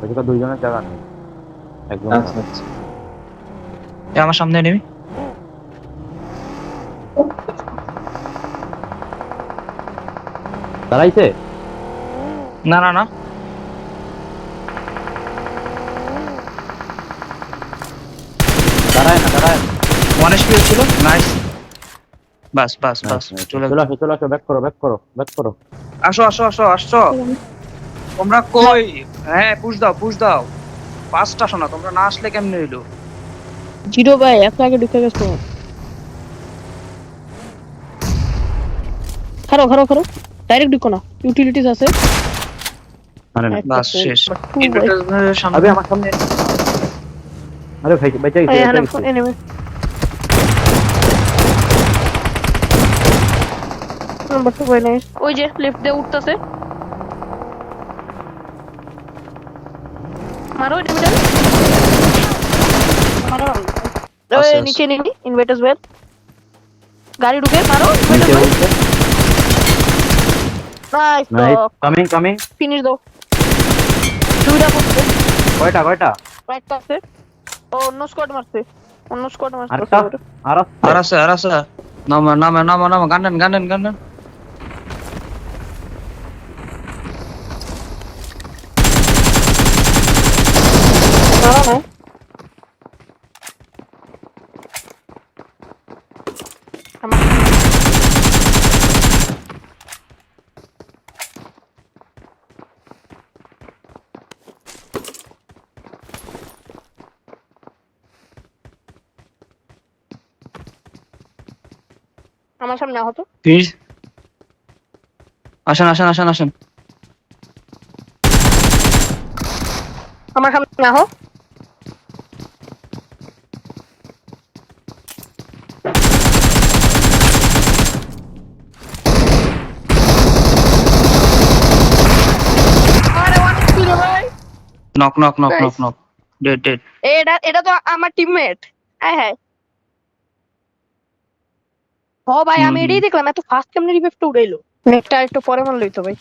ওইদিকে দুইজনের জায়গা নেই, একদম আচ্ছা ফাঁকা। আচ্ছা। এ আমার সামনে নেমি। দাঁড়াইছে। না না না, দাঁড়ায় না, দাঁড়ায় না। 1 HP ছিল। নাইস। বাস বাস বাস, চলে চলে আসো, চলে আসো, ব্যাক করো, ব্যাক করো, ব্যাক করো। আসো আসো আসো আসছো। তোমরা কই? হ্যাঁ, পুশ দাও পুশ দাও। ফাস্ট আসো না, তোমরা না আসলে কেমনে হইলো? জিরো ভাই এত আগে ঢুকে গেছো। খারো খারো খারো, ডাইরেক্ট ঢুকো না, ইউটিলিটিস আছে। আরে না, বাস শেষ। ভাই ইনভার্টারের সামনে। আবে আমার সামনে। আরে ভাই, বেঁচে গেছে, বেঁচে গেছে। এনিমি নাম্বার 2 ভাই নাই, ওই যে লেফট দিয়ে উঠতেছে। মারো এনিমিটা, মারো। ওই আছে, নিচে এনিমি, ইনভার্টারস ওয়েল। গাড়ি ঢুকে মারো নিচে ইনভার্টারস ওয়েল। উঠছে। নাইস তো, নাইস, কামিং কামিং। ফিনিশ দাও। দুইটা করতে কয়টা কয়টা? রাইট আছে। ও অন্য স্কোয়াড মারছে, অন্য স্কোয়াড মারছে। আরেকটা, আর আর আছে আর আছে। নামা নামা নামা নামা, গান্ডেন গান্ডেন গান্ডেন। মারো না। আমার সামনে আহত। প্লিজ আসেন আসেন আসেন আসেন। আমার সামনে আহ। আরে ওয়ান ছিল ভাই। Knock knock knock knock Nice. Knock. Dead dead. এটা এটা তো আমার টিমমেট। হ্যাঁ হ্যাঁ। ও ভাই আমি এটাই দেখলাম, এত ফাস্ট কেমনে রিভাইভটা উড়াইলো। নেটটা একটু পরে মারলই তো ভাই।